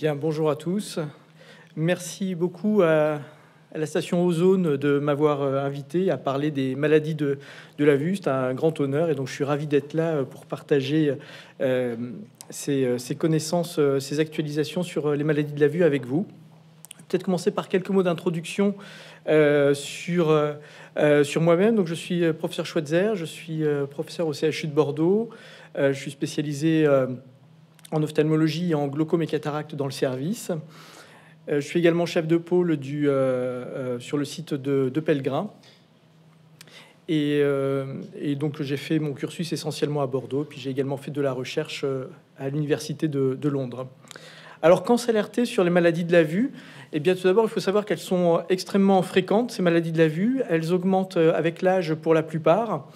Bien, bonjour à tous. Merci beaucoup à la station Ozone de m'avoir invité à parler des maladies de la vue. C'est un grand honneur et donc je suis ravi d'être là pour partager ces connaissances, ces actualisations sur les maladies de la vue avec vous. Peut-être commencer par quelques mots d'introduction sur moi-même. Donc, je suis professeur Schweitzer, je suis professeur au CHU de Bordeaux. Je suis spécialisé en ophtalmologie et en glaucome et cataracte dans le service. Je suis également chef de pôle sur le site de Pellegrin. Et donc, j'ai fait mon cursus essentiellement à Bordeaux. Puis, j'ai également fait de la recherche à l'université de Londres. Alors, quand s'alerter sur les maladies de la vue? Eh bien, tout d'abord, il faut savoir qu'elles sont extrêmement fréquentes, ces maladies de la vue. Elles augmentent avec l'âge pour la plupart.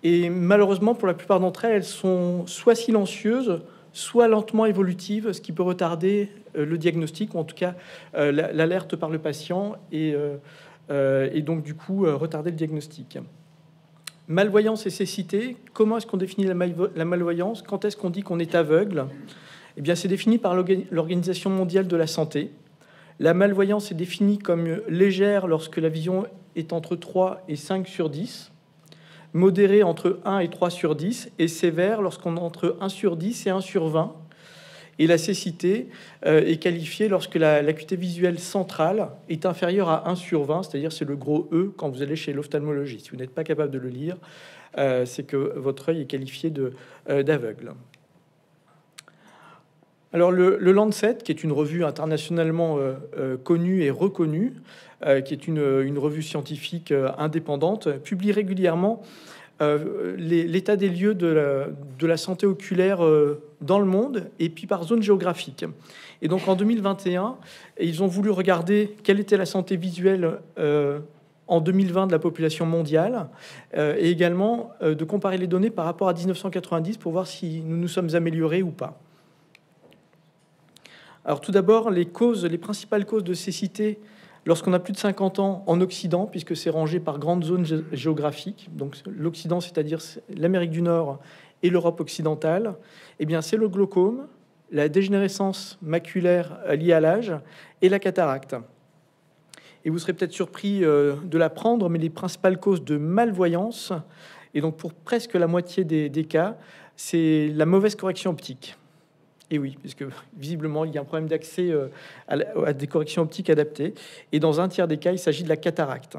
Et malheureusement, pour la plupart d'entre elles, elles sont soit silencieuses, soit lentement évolutives, ce qui peut retarder le diagnostic, ou en tout cas l'alerte par le patient, et donc du coup retarder le diagnostic. Malvoyance et cécité, comment est-ce qu'on définit la malvoyance? Quand est-ce qu'on dit qu'on est aveugle? Eh bien, c'est défini par l'Organisation mondiale de la santé. La malvoyance est définie comme légère lorsque la vision est entre 3 et 5 sur 10, modérée entre 1 et 3 sur 10, et sévère lorsqu'on est entre 1 sur 10 et 1 sur 20. Et la cécité est qualifiée lorsque l'acuité visuelle centrale est inférieure à 1 sur 20, c'est-à-dire c'est le gros E quand vous allez chez l'ophtalmologiste. Si vous n'êtes pas capable de le lire, c'est que votre œil est qualifié d'aveugle. Alors le Lancet, qui est une revue internationalement connue et reconnue, qui est une revue scientifique indépendante, publie régulièrement l'état des lieux de la santé oculaire dans le monde et puis par zone géographique. Et donc en 2021, ils ont voulu regarder quelle était la santé visuelle en 2020 de la population mondiale et également de comparer les données par rapport à 1990 pour voir si nous nous sommes améliorés ou pas. Alors tout d'abord, les principales causes de cécité lorsqu'on a plus de 50 ans en Occident, puisque c'est rangé par grandes zones géographiques, donc l'Occident, c'est-à-dire l'Amérique du Nord et l'Europe occidentale, eh bien c'est le glaucome, la dégénérescence maculaire liée à l'âge et la cataracte. Et vous serez peut-être surpris de l'apprendre, mais les principales causes de malvoyance, et donc pour presque la moitié des cas, c'est la mauvaise correction optique. Et oui, puisque visiblement, il y a un problème d'accès à des corrections optiques adaptées. Et dans un tiers des cas, il s'agit de la cataracte.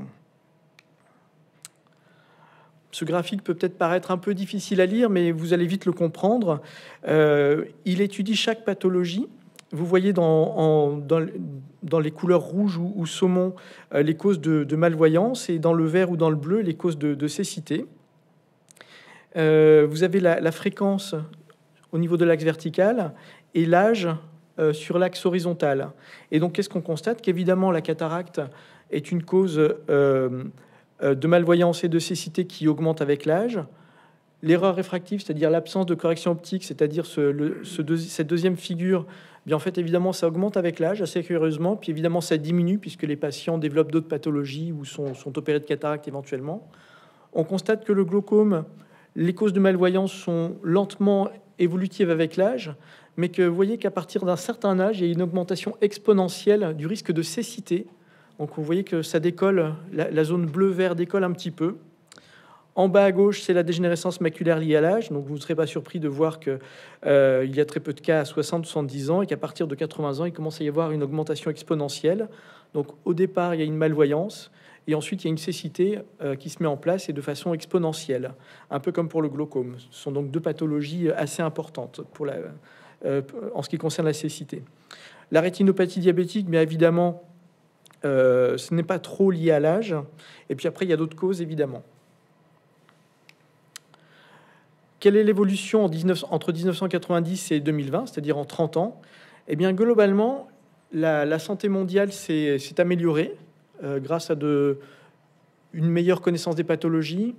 Ce graphique peut peut-être paraître un peu difficile à lire, mais vous allez vite le comprendre. Il étudie chaque pathologie. Vous voyez dans les couleurs rouges ou saumon les causes de malvoyance, et dans le vert ou dans le bleu, les causes de cécité. Vous avez la fréquence au niveau de l'axe vertical et l'âge sur l'axe horizontal. Et donc, qu'est-ce qu'on constate? Qu'évidemment, la cataracte est une cause de malvoyance et de cécité qui augmente avec l'âge. L'erreur réfractive, c'est-à-dire l'absence de correction optique, c'est-à-dire cette deuxième figure, bien en fait, évidemment, ça augmente avec l'âge, assez curieusement, puis évidemment, ça diminue puisque les patients développent d'autres pathologies ou sont opérés de cataracte éventuellement. On constate que le glaucome, les causes de malvoyance sont lentement évolutive avec l'âge, mais que vous voyez qu'à partir d'un certain âge, il y a une augmentation exponentielle du risque de cécité. Donc vous voyez que ça décolle, la zone bleu-vert décolle un petit peu. En bas à gauche, c'est la dégénérescence maculaire liée à l'âge. Donc vous ne serez pas surpris de voir qu'il y a très peu de cas à 60-70 ans et qu'à partir de 80 ans, il commence à y avoir une augmentation exponentielle. Donc au départ, il y a une malvoyance. Et ensuite, il y a une cécité qui se met en place et de façon exponentielle, un peu comme pour le glaucome. Ce sont donc deux pathologies assez importantes en ce qui concerne la cécité. La rétinopathie diabétique, bien évidemment, ce n'est pas trop lié à l'âge. Et puis après, il y a d'autres causes, évidemment. Quelle est l'évolution entre 1990 et 2020, c'est-à-dire en 30 ans? Eh bien, globalement, la santé mondiale s'est améliorée. Grâce à une meilleure connaissance des pathologies,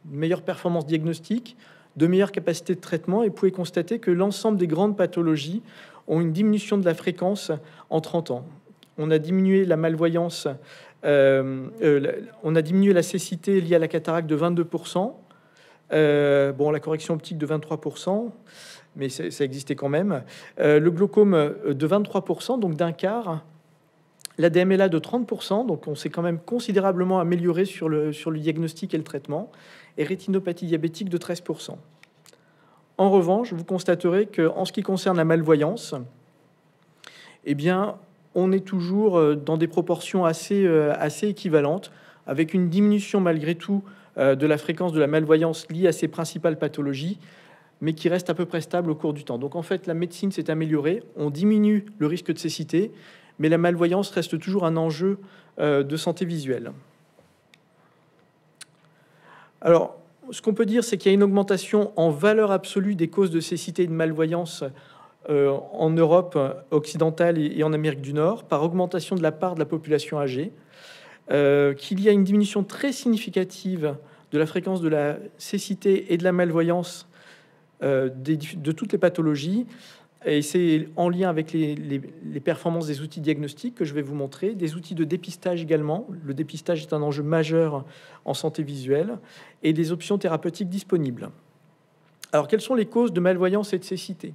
une meilleure performance diagnostique, de meilleures capacités de traitement, et vous pouvez constater que l'ensemble des grandes pathologies ont une diminution de la fréquence en 30 ans. On a diminué la malvoyance, on a diminué la cécité liée à la cataracte de 22%, la correction optique de 23%, mais ça existait quand même. Le glaucome de 23%, donc d'un quart. La DMLA de 30%, donc on s'est quand même considérablement amélioré sur le diagnostic et le traitement. Et rétinopathie diabétique de 13%. En revanche, vous constaterez qu'en ce qui concerne la malvoyance, eh bien, on est toujours dans des proportions assez équivalentes, avec une diminution malgré tout de la fréquence de la malvoyance liée à ses principales pathologies, mais qui reste à peu près stable au cours du temps. Donc en fait, la médecine s'est améliorée, on diminue le risque de cécité, mais la malvoyance reste toujours un enjeu de santé visuelle. Alors, ce qu'on peut dire, c'est qu'il y a une augmentation en valeur absolue des causes de cécité et de malvoyance en Europe occidentale et en Amérique du Nord, par augmentation de la part de la population âgée, qu'il y a une diminution très significative de la fréquence de la cécité et de la malvoyance de toutes les pathologies, et c'est en lien avec les performances des outils diagnostiques que je vais vous montrer, des outils de dépistage également. Le dépistage est un enjeu majeur en santé visuelle, et des options thérapeutiques disponibles. Alors, quelles sont les causes de malvoyance et de cécité?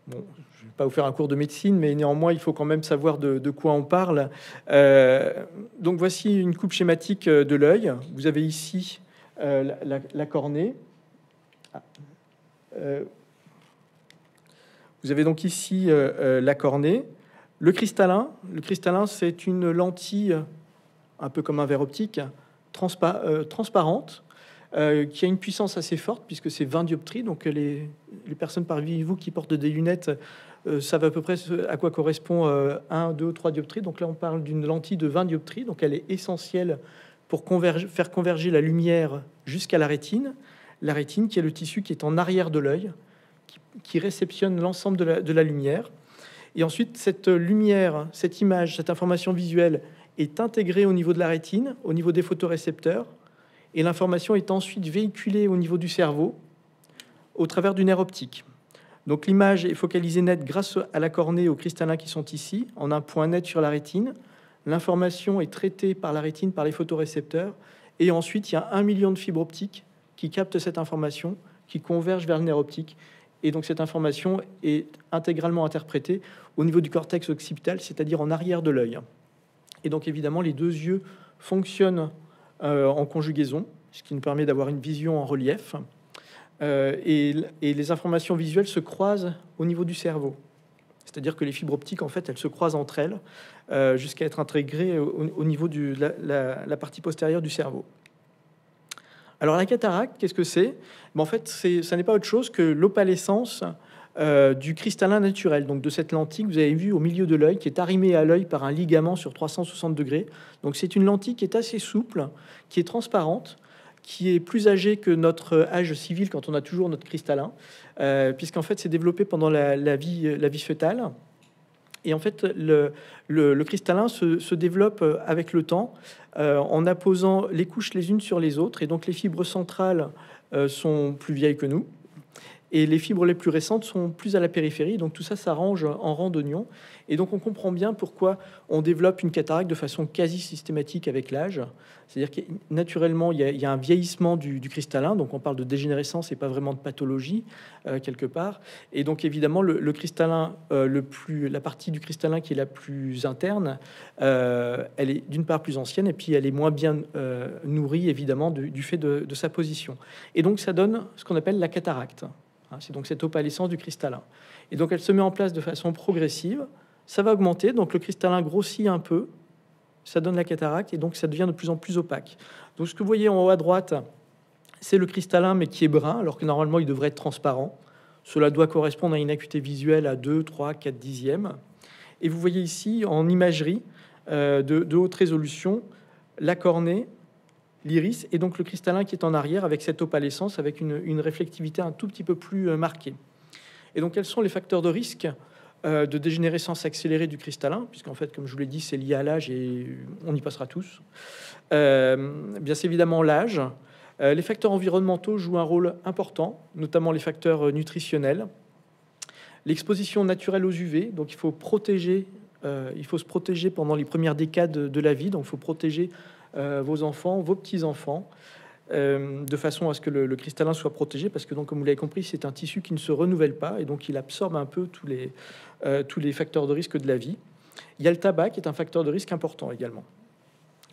Bon, je ne vais pas vous faire un cours de médecine, mais néanmoins, il faut quand même savoir de quoi on parle. Donc, voici une coupe schématique de l'œil. Vous avez ici la cornée. Vous avez donc ici la cornée. Le cristallin, c'est une lentille, un peu comme un verre optique, transparente, qui a une puissance assez forte, puisque c'est 20 dioptries. Donc les personnes parmi vous qui portent des lunettes savent à peu près à quoi correspond 1, 2, 3 dioptries. Donc là, on parle d'une lentille de 20 dioptries. Donc elle est essentielle pour faire converger la lumière jusqu'à la rétine. La rétine, qui est le tissu qui est en arrière de l'œil, qui réceptionne l'ensemble de la lumière. Et ensuite, cette lumière, cette image, cette information visuelle est intégrée au niveau de la rétine, au niveau des photorécepteurs, et l'information est ensuite véhiculée au niveau du cerveau, au travers du nerf optique. Donc l'image est focalisée nette grâce à la cornée et aux cristallins qui sont ici, en un point net sur la rétine. L'information est traitée par la rétine, par les photorécepteurs, et ensuite il y a 1 million de fibres optiques qui captent cette information, qui convergent vers le nerf optique. Et donc cette information est intégralement interprétée au niveau du cortex occipital, c'est-à-dire en arrière de l'œil. Et donc évidemment, les deux yeux fonctionnent en conjugaison, ce qui nous permet d'avoir une vision en relief. Et les informations visuelles se croisent au niveau du cerveau. C'est-à-dire que les fibres optiques, en fait, elles se croisent entre elles jusqu'à être intégrées au niveau de la partie postérieure du cerveau. Alors la cataracte, qu'est-ce que c'est? En fait, ça n'est pas autre chose que l'opalescence du cristallin naturel, donc de cette lentille que vous avez vue au milieu de l'œil, qui est arrimée à l'œil par un ligament sur 360 degrés. Donc c'est une lentille qui est assez souple, qui est transparente, qui est plus âgée que notre âge civil quand on a toujours notre cristallin, puisqu'en fait c'est développé pendant la vie fœtale. Et en fait, le cristallin se développe avec le temps en apposant les couches les unes sur les autres. Et donc, les fibres centrales sont plus vieilles que nous. Et les fibres les plus récentes sont plus à la périphérie. Donc, tout ça s'arrange en rang d'oignon. Et donc, on comprend bien pourquoi on développe une cataracte de façon quasi systématique avec l'âge. C'est-à-dire que naturellement, il y a un vieillissement du cristallin. Donc, on parle de dégénérescence et pas vraiment de pathologie, quelque part. Et donc, évidemment, le cristallin, la partie du cristallin qui est la plus interne, elle est d'une part plus ancienne et puis elle est moins bien nourrie, évidemment, du fait de sa position. Et donc, ça donne ce qu'on appelle la cataracte. C'est donc cette opalescence du cristallin. Et donc, elle se met en place de façon progressive. Ça va augmenter, donc le cristallin grossit un peu, ça donne la cataracte, et donc ça devient de plus en plus opaque. Donc ce que vous voyez en haut à droite, c'est le cristallin, mais qui est brun, alors que normalement il devrait être transparent. Cela doit correspondre à une acuité visuelle à 2, 3, 4 dixièmes. Et vous voyez ici, en imagerie de haute résolution, la cornée, l'iris, et donc le cristallin qui est en arrière, avec cette opalescence, avec une réflectivité un tout petit peu plus marquée. Et donc quels sont les facteurs de risque de dégénérescence accélérée du cristallin, puisqu'en fait, comme je vous l'ai dit, c'est lié à l'âge et on y passera tous. Bien c'est évidemment l'âge. Les facteurs environnementaux jouent un rôle important, notamment les facteurs nutritionnels. L'exposition naturelle aux UV, donc il faut se protéger pendant les premières décades de la vie, donc il faut protéger vos enfants, vos petits-enfants. de façon à ce que le cristallin soit protégé, parce que donc, comme vous l'avez compris, c'est un tissu qui ne se renouvelle pas, et donc il absorbe un peu tous les facteurs de risque de la vie. Il y a le tabac qui est un facteur de risque important également.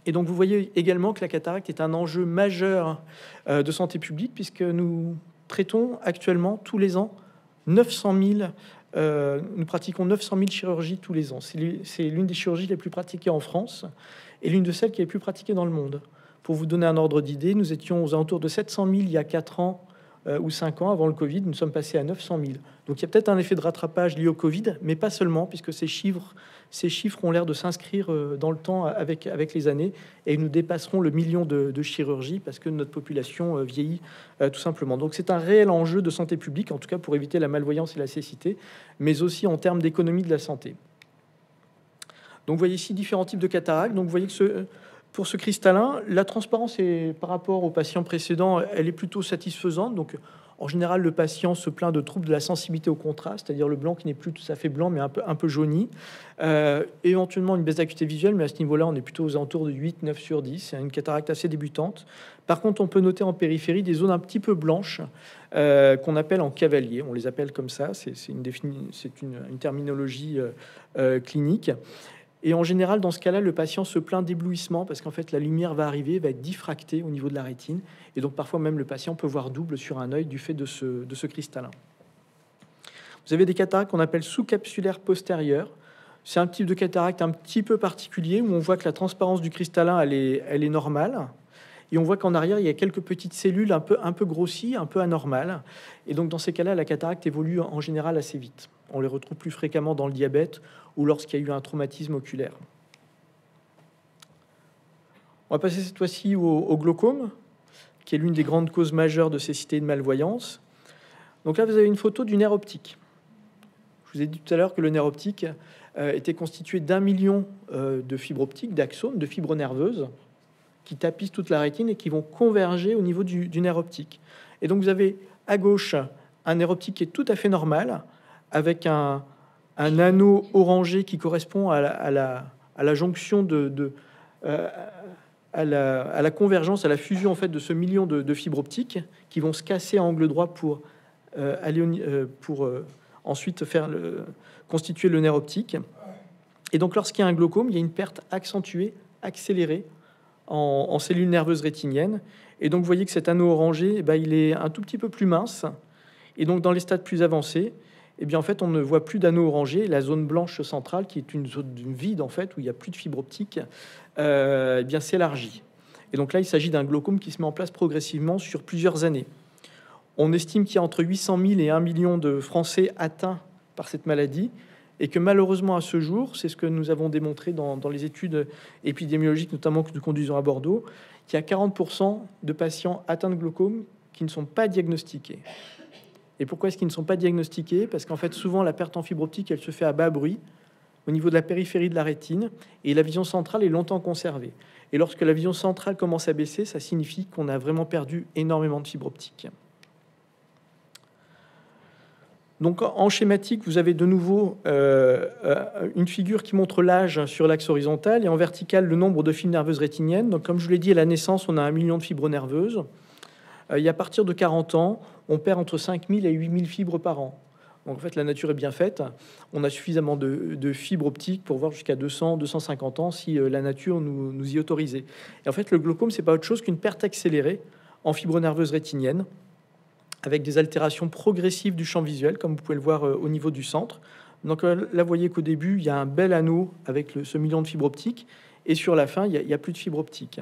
Et donc vous voyez également que la cataracte est un enjeu majeur de santé publique, puisque nous traitons actuellement tous les ans 900 000, nous pratiquons 900 000 chirurgies tous les ans. C'est l'une des chirurgies les plus pratiquées en France et l'une de celles qui est les plus pratiquées dans le monde. Pour vous donner un ordre d'idée, nous étions aux alentours de 700 000 il y a 4 ans ou 5 ans avant le Covid. Nous sommes passés à 900 000. Donc il y a peut-être un effet de rattrapage lié au Covid, mais pas seulement, puisque ces chiffres ont l'air de s'inscrire dans le temps avec les années, et nous dépasserons le million de chirurgies parce que notre population vieillit tout simplement. Donc c'est un réel enjeu de santé publique, en tout cas pour éviter la malvoyance et la cécité, mais aussi en termes d'économie de la santé. Donc vous voyez ici différents types de cataractes. Donc vous voyez que pour ce cristallin, la transparence est, par rapport au patient précédent, elle est plutôt satisfaisante. Donc en général, le patient se plaint de troubles de la sensibilité au contraste, c'est-à-dire le blanc qui n'est plus tout à fait blanc, mais un peu jauni. Éventuellement une baisse d'acuité visuelle, mais à ce niveau-là, on est plutôt aux alentours de 8, 9 sur 10. C'est une cataracte assez débutante. Par contre, on peut noter en périphérie des zones un petit peu blanches qu'on appelle en cavalier. On les appelle comme ça, c'est une terminologie clinique. Et en général, dans ce cas-là, le patient se plaint d'éblouissement parce qu'en fait, la lumière va arriver, va être diffractée au niveau de la rétine. Et donc, parfois même, le patient peut voir double sur un œil du fait de ce cristallin. Vous avez des cataractes qu'on appelle sous-capsulaires postérieures. C'est un type de cataracte un petit peu particulier où on voit que la transparence du cristallin, elle est normale. Et on voit qu'en arrière, il y a quelques petites cellules un peu grossies, un peu anormales. Et donc, dans ces cas-là, la cataracte évolue en général assez vite. On les retrouve plus fréquemment dans le diabète ou lorsqu'il y a eu un traumatisme oculaire. On va passer cette fois-ci au glaucome, qui est l'une des grandes causes majeures de cécité et de malvoyance. Donc là, vous avez une photo du nerf optique. Je vous ai dit tout à l'heure que le nerf optique était constitué d'1 million de fibres optiques, d'axones, de fibres nerveuses, qui tapissent toute la rétine et qui vont converger au niveau du nerf optique. Et donc vous avez à gauche un nerf optique qui est tout à fait normal, avec un anneau orangé qui correspond à la jonction à la convergence, à la fusion en fait de ce million de fibres optiques qui vont se casser à angle droit pour ensuite constituer le nerf optique. Et donc lorsqu'il y a un glaucome, il y a une perte accentuée, accélérée en cellules nerveuses rétiniennes. Et donc vous voyez que cet anneau orangé, il est un tout petit peu plus mince. Et donc dans les stades plus avancés, en fait, on ne voit plus d'anneau orangé. La zone blanche centrale, qui est une zone vide en fait, où il n'y a plus de fibre optique, s'élargit. Et donc là, il s'agit d'un glaucome qui se met en place progressivement sur plusieurs années. On estime qu'il y a entre 800 000 et 1 million de Français atteints par cette maladie, et que malheureusement à ce jour, c'est ce que nous avons démontré dans les études épidémiologiques, notamment que nous conduisons à Bordeaux, qu'il y a 40% de patients atteints de glaucome qui ne sont pas diagnostiqués. Et pourquoi est-ce qu'ils ne sont pas diagnostiqués? Parce qu'en fait, souvent, la perte en fibre optique, elle se fait à bas bruit, au niveau de la périphérie de la rétine, et la vision centrale est longtemps conservée. Et lorsque la vision centrale commence à baisser, ça signifie qu'on a vraiment perdu énormément de fibres optiques. Donc, en schématique, vous avez de nouveau une figure qui montre l'âge sur l'axe horizontal, et en vertical, le nombre de fibres nerveuses rétiniennes. Donc, comme je vous l'ai dit, à la naissance, on a 1 million de fibres nerveuses. Et à partir de 40 ans, on perd entre 5 000 et 8 000 fibres par an. Donc en fait, la nature est bien faite. On a suffisamment de fibres optiques pour voir jusqu'à 200, 250 ans si la nature nous y autorisait. Et en fait, le glaucome, c'est pas autre chose qu'une perte accélérée en fibres nerveuses rétiniennes, avec des altérations progressives du champ visuel, comme vous pouvez le voir au niveau du centre. Donc là, vous voyez qu'au début, il y a un bel anneau avec ce million de fibres optiques, et sur la fin, il y a plus de fibres optiques.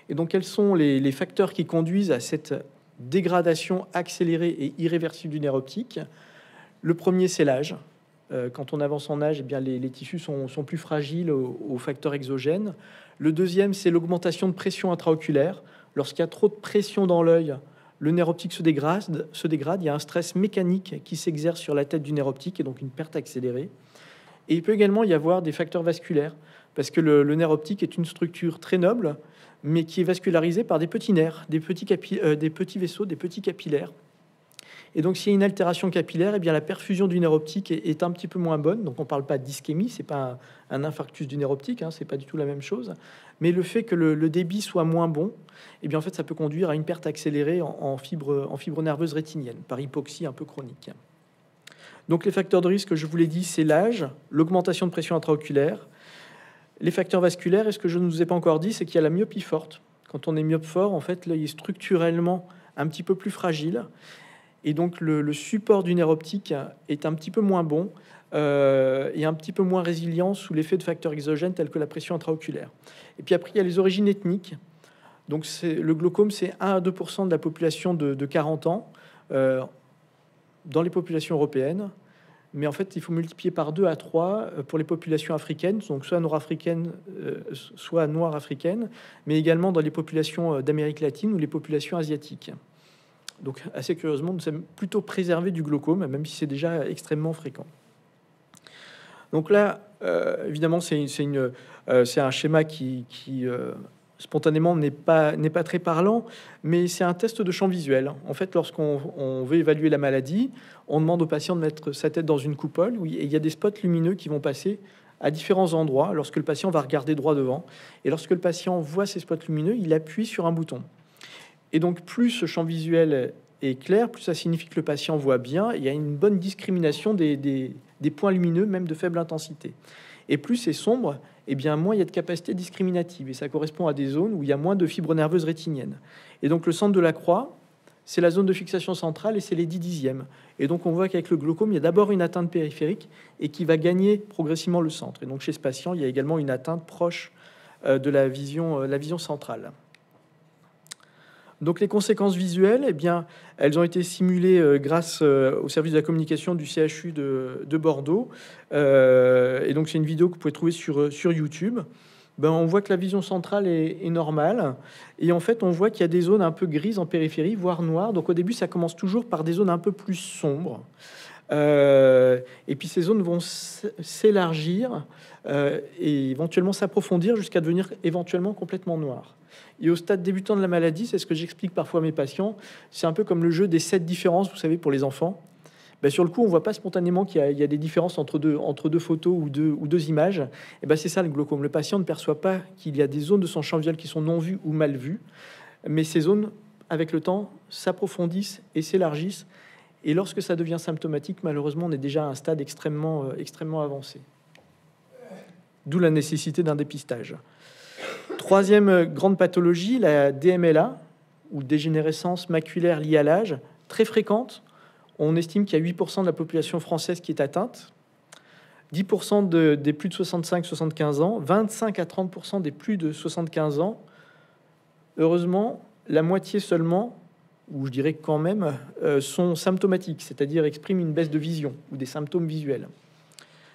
Et donc, quels sont les facteurs qui conduisent à cette dégradation accélérée et irréversible du nerf optique? Le premier, c'est l'âge. Quand on avance en âge, les tissus sont plus fragiles aux facteurs exogènes. Le deuxième, c'est l'augmentation de pression intraoculaire. Lorsqu'il y a trop de pression dans l'œil, le nerf optique se dégrade. Il y a un stress mécanique qui s'exerce sur la tête du nerf optique et donc une perte accélérée. Et il peut également y avoir des facteurs vasculaires, parce que le nerf optique est une structure très noble, mais qui est vascularisée par des petits nerfs, des petits vaisseaux, des petits capillaires. Et donc, s'il y a une altération capillaire, eh bien, la perfusion du nerf optique est un petit peu moins bonne. Donc, on ne parle pas d'ischémie, c'est pas un infarctus du nerf optique, hein, c'est pas du tout la même chose. Mais le fait que le débit soit moins bon, eh bien, en fait, ça peut conduire à une perte accélérée en fibres nerveuses rétiniennes, par hypoxie un peu chronique. Donc, les facteurs de risque, je vous l'ai dit, c'est l'âge, l'augmentation de pression intraoculaire, les facteurs vasculaires. Et ce que je ne vous ai pas encore dit, c'est qu'il y a la myopie forte. Quand on est myope fort, en fait, l'œil est structurellement un petit peu plus fragile. Et donc, le support du nerf optique est un petit peu moins bon et un petit peu moins résilient sous l'effet de facteurs exogènes tels que la pression intraoculaire. Et puis après, il y a les origines ethniques. Donc, le glaucome, c'est 1 à 2% de la population de 40 ans dans les populations européennes. Mais en fait, il faut multiplier par 2 à 3 pour les populations africaines, donc soit nord-africaines, soit noires africaines, mais également dans les populations d'Amérique latine ou les populations asiatiques. Donc, assez curieusement, nous sommes plutôt préservés du glaucome, même si c'est déjà extrêmement fréquent. Donc là, évidemment, c'est un schéma qui spontanément n'est pas très parlant, mais c'est un test de champ visuel. En fait, lorsqu'on veut évaluer la maladie, on demande au patient de mettre sa tête dans une coupole où il y a des spots lumineux qui vont passer à différents endroits lorsque le patient va regarder droit devant. Et lorsque le patient voit ces spots lumineux, il appuie sur un bouton. Et donc, plus ce champ visuel est clair, plus ça signifie que le patient voit bien. Il y a une bonne discrimination des points lumineux, même de faible intensité. Et plus c'est sombre, et bien moins il y a de capacité discriminative. Et ça correspond à des zones où il y a moins de fibres nerveuses rétiniennes. Et donc, le centre de la croix, c'est la zone de fixation centrale et c'est les 10 dixièmes. Et donc, on voit qu'avec le glaucome, il y a d'abord une atteinte périphérique et qui va gagner progressivement le centre. Et donc, chez ce patient, il y a également une atteinte proche de la vision centrale. Donc les conséquences visuelles, eh bien, elles ont été simulées grâce au service de la communication du CHU de Bordeaux. Et donc c'est une vidéo que vous pouvez trouver sur YouTube. On voit que la vision centrale est normale. Et en fait, on voit qu'il y a des zones un peu grises en périphérie, voire noires. Donc au début, ça commence toujours par des zones un peu plus sombres. Et puis ces zones vont s'élargir et éventuellement s'approfondir jusqu'à devenir éventuellement complètement noires. Et au stade débutant de la maladie, c'est ce que j'explique parfois à mes patients, c'est un peu comme le jeu des 7 différences, vous savez, pour les enfants. Sur le coup, on voit pas spontanément qu'il y a des différences entre deux photos ou deux images. Et c'est ça le glaucome. Le patient ne perçoit pas qu'il y a des zones de son champ visuel qui sont non vues ou mal vues, mais ces zones, avec le temps, s'approfondissent et s'élargissent. Et lorsque ça devient symptomatique, malheureusement, on est déjà à un stade extrêmement avancé. D'où la nécessité d'un dépistage. Troisième grande pathologie, la DMLA, ou dégénérescence maculaire liée à l'âge, très fréquente. On estime qu'il y a 8% de la population française qui est atteinte, 10% des plus de 65-75 ans, 25 à 30% des plus de 75 ans. Heureusement, la moitié seulement, ou je dirais quand même, sont symptomatiques, c'est-à-dire expriment une baisse de vision ou des symptômes visuels.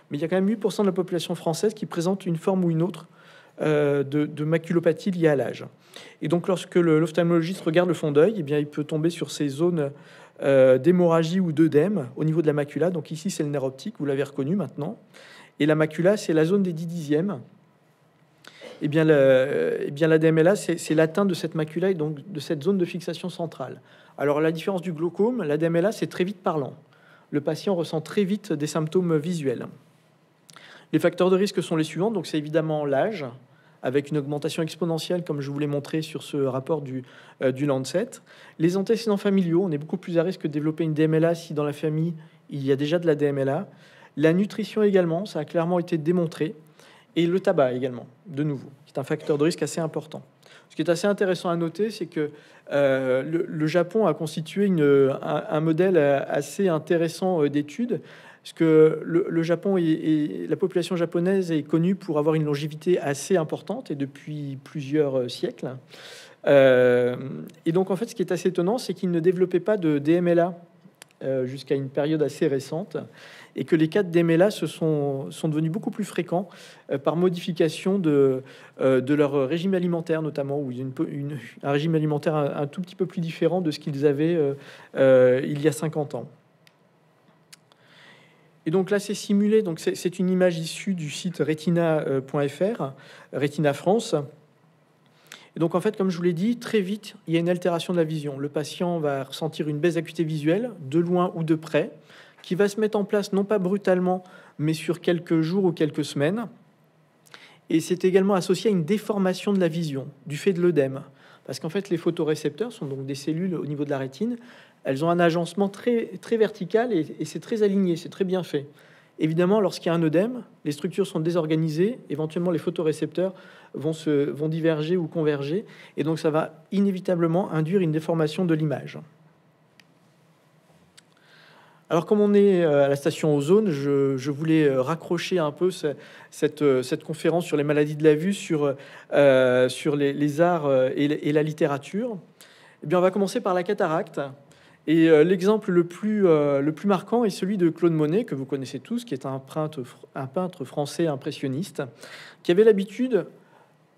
Mais il y a quand même 8% de la population française qui présente une forme ou une autre de maculopathie liée à l'âge. Et donc, lorsque l'ophtalmologiste regarde le fond d'œil, eh bien, il peut tomber sur ces zones d'hémorragie ou d'œdème au niveau de la macula. Donc ici, c'est le nerf optique, vous l'avez reconnu maintenant. Et la macula, c'est la zone des 10 dixièmes. Eh bien, la DMLA, c'est l'atteinte de cette macula et donc de cette zone de fixation centrale. Alors, la différence du glaucome, la DMLA, c'est très vite parlant. Le patient ressent très vite des symptômes visuels. Les facteurs de risque sont les suivants. Donc, c'est évidemment l'âge, avec une augmentation exponentielle, comme je vous l'ai montré sur ce rapport du Lancet. Les antécédents familiaux, on est beaucoup plus à risque de développer une DMLA si dans la famille, il y a déjà de la DMLA. La nutrition également, ça a clairement été démontré. Et le tabac également, de nouveau, qui est un facteur de risque assez important. Ce qui est assez intéressant à noter, c'est que le Japon a constitué un modèle assez intéressant d'études, parce que le Japon et la population japonaise est connue pour avoir une longévité assez importante et depuis plusieurs siècles. Et donc, en fait, ce qui est assez étonnant, c'est qu'ils ne développaient pas de DMLA jusqu'à une période assez récente, et que les cas de DMLA sont devenus beaucoup plus fréquents par modification de leur régime alimentaire, notamment, où il y a un régime alimentaire un tout petit peu plus différent de ce qu'ils avaient il y a 50 ans. Et donc là, c'est simulé. Donc c'est une image issue du site retina.fr, Retina France. Et donc, en fait, comme je vous l'ai dit, très vite, il y a une altération de la vision. Le patient va ressentir une baisse d'acuité visuelle, de loin ou de près, qui va se mettre en place, non pas brutalement, mais sur quelques jours ou quelques semaines. Et c'est également associé à une déformation de la vision, du fait de l'œdème. Parce qu'en fait, les photorécepteurs sont donc des cellules au niveau de la rétine. Elles ont un agencement très, très vertical et c'est très aligné, c'est très bien fait. Évidemment, lorsqu'il y a un œdème, les structures sont désorganisées. Éventuellement, les photorécepteurs vont diverger ou converger. Et donc, ça va inévitablement induire une déformation de l'image. Alors, comme on est à la station Ozone, je voulais raccrocher un peu cette conférence sur les maladies de la vue sur les arts et la littérature. Eh bien, on va commencer par la cataracte. Et l'exemple le plus marquant est celui de Claude Monet, que vous connaissez tous, qui est un peintre français impressionniste, qui avait l'habitude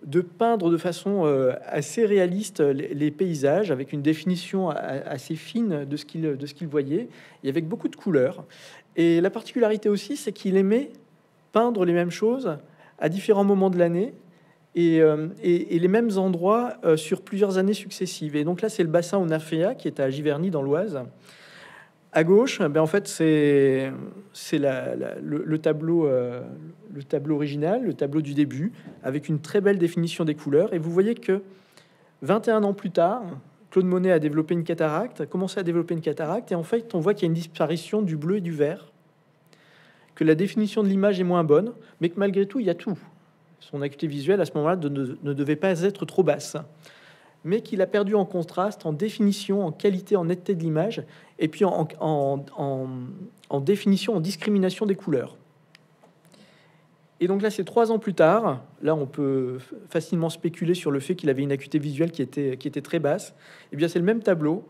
de peindre de façon assez réaliste les paysages, avec une définition assez fine de ce qu'il voyait, et avec beaucoup de couleurs. Et la particularité aussi, c'est qu'il aimait peindre les mêmes choses à différents moments de l'année, et les mêmes endroits sur plusieurs années successives. Et donc là, c'est le bassin Onaféa, qui est à Giverny, dans l'Oise. À gauche, ben en fait, c'est le tableau original, le tableau du début, avec une très belle définition des couleurs. Et vous voyez que 21 ans plus tard, Claude Monet a développé une cataracte, a commencé à développer une cataracte, et en fait, on voit qu'il y a une disparition du bleu et du vert, que la définition de l'image est moins bonne, mais que malgré tout, il y a tout. Son acuité visuelle, à ce moment-là, ne devait pas être trop basse, mais qu'il a perdu en contraste, en définition, en qualité, en netteté de l'image, et puis en définition, en discrimination des couleurs. Et donc là, c'est 3 ans plus tard. Là, on peut facilement spéculer sur le fait qu'il avait une acuité visuelle qui était très basse. Et bien, c'est le même tableau.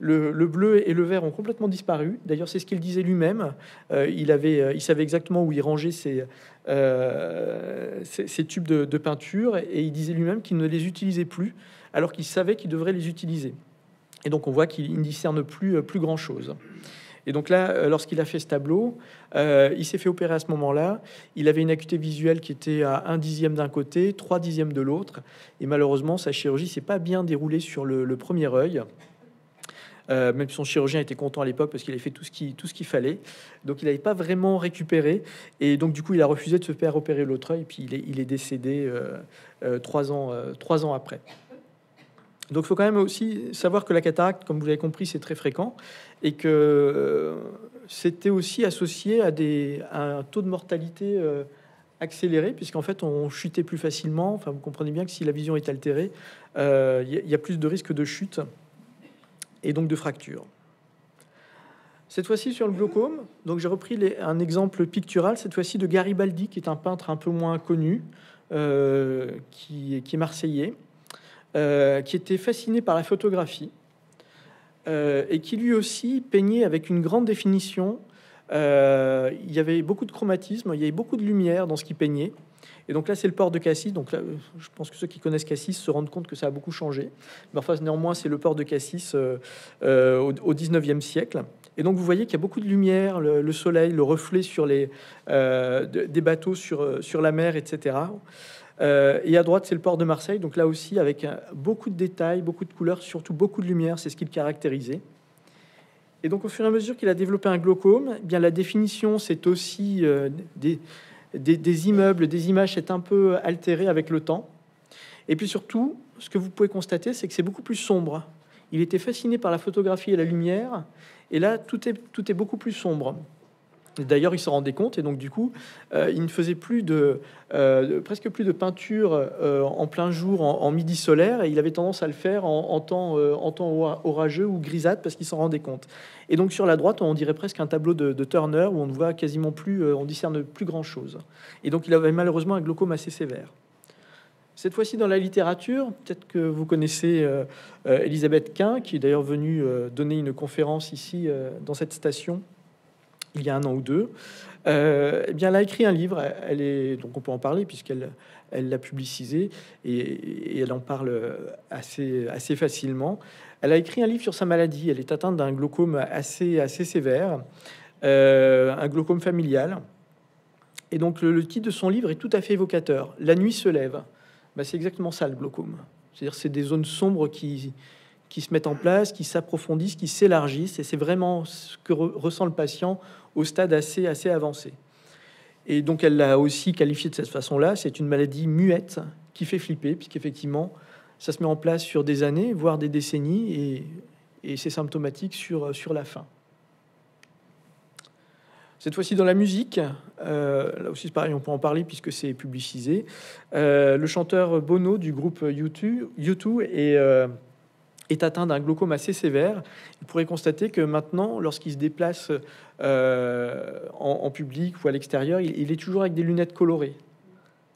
Le bleu et le vert ont complètement disparu. D'ailleurs, c'est ce qu'il disait lui-même. Il savait exactement où il rangeait ses tubes de peinture, et il disait lui-même qu'il ne les utilisait plus, alors qu'il savait qu'il devrait les utiliser. Et donc, on voit qu'il ne discerne plus grand-chose. Et donc là, lorsqu'il a fait ce tableau, il s'est fait opérer à ce moment-là. Il avait une acuité visuelle qui était à 1/10 d'un côté, 3/10 de l'autre. Et malheureusement, sa chirurgie s'est pas bien déroulée sur le premier œil. Même son chirurgien était content à l'époque parce qu'il avait fait tout ce qu'il fallait. Donc il n'avait pas vraiment récupéré. Et donc du coup, il a refusé de se faire opérer l'autre œil. Et puis il est décédé 3 ans après. Donc il faut quand même aussi savoir que la cataracte, comme vous l'avez compris, c'est très fréquent. Et que c'était aussi associé à un taux de mortalité accéléré, puisqu'en fait, on chutait plus facilement. Enfin, vous comprenez bien que si la vision est altérée, il y a plus de risques de chute et donc de fracture. Cette fois-ci sur le glaucome, donc j'ai repris un exemple pictural, cette fois-ci de Garibaldi, qui est un peintre un peu moins connu, qui est marseillais, qui était fasciné par la photographie, et qui lui aussi peignait avec une grande définition. Il y avait beaucoup de chromatisme, il y avait beaucoup de lumière dans ce qu'il peignait. Et donc là, c'est le port de Cassis. Donc là, je pense que ceux qui connaissent Cassis se rendent compte que ça a beaucoup changé. Mais enfin, néanmoins, c'est le port de Cassis au 19e siècle. Et donc, vous voyez qu'il y a beaucoup de lumière, le soleil, le reflet sur des bateaux sur la mer, etc. Et à droite, c'est le port de Marseille. Donc là aussi, avec beaucoup de détails, beaucoup de couleurs, surtout beaucoup de lumière. C'est ce qui le caractérisait. Et donc, au fur et à mesure qu'il a développé un glaucome, eh bien la définition, c'est aussi des immeubles, des images, c'est un peu altéré avec le temps. Et puis surtout, ce que vous pouvez constater, c'est que c'est beaucoup plus sombre. Il était fasciné par la photographie et la lumière, et là, tout est beaucoup plus sombre. D'ailleurs, il s'en rendait compte, et donc du coup, il ne faisait plus presque plus de peinture en plein jour, en midi solaire, et il avait tendance à le faire en temps orageux ou grisâtre, parce qu'il s'en rendait compte. Et donc sur la droite, on dirait presque un tableau de Turner, où on ne voit quasiment plus, on discerne plus grand-chose. Et donc il avait malheureusement un glaucome assez sévère. Cette fois-ci dans la littérature, peut-être que vous connaissez Elisabeth Quint, qui est d'ailleurs venue donner une conférence ici dans cette station il y a 1 an ou 2. Eh bien, elle a écrit un livre. Donc on peut en parler puisqu'elle l'a publicisé et elle en parle assez facilement. Elle a écrit un livre sur sa maladie. Elle est atteinte d'un glaucome assez sévère, un glaucome familial. Et donc le titre de son livre est tout à fait évocateur. La nuit se lève. Ben, c'est exactement ça le glaucome. C'est-à-dire c'est des zones sombres qui se mettent en place, qui s'approfondissent, qui s'élargissent, et c'est vraiment ce que ressent le patient au stade assez avancé. Et donc elle l'a aussi qualifié de cette façon-là, c'est une maladie muette qui fait flipper, puisqu'effectivement, ça se met en place sur des années, voire des décennies, et c'est symptomatique sur la fin. Cette fois-ci dans la musique, là aussi c'est pareil, on peut en parler puisque c'est publicisé. Le chanteur Bono du groupe U2 est atteint d'un glaucome assez sévère. Il pourrait constater que maintenant, lorsqu'il se déplace en public ou à l'extérieur, il est toujours avec des lunettes colorées,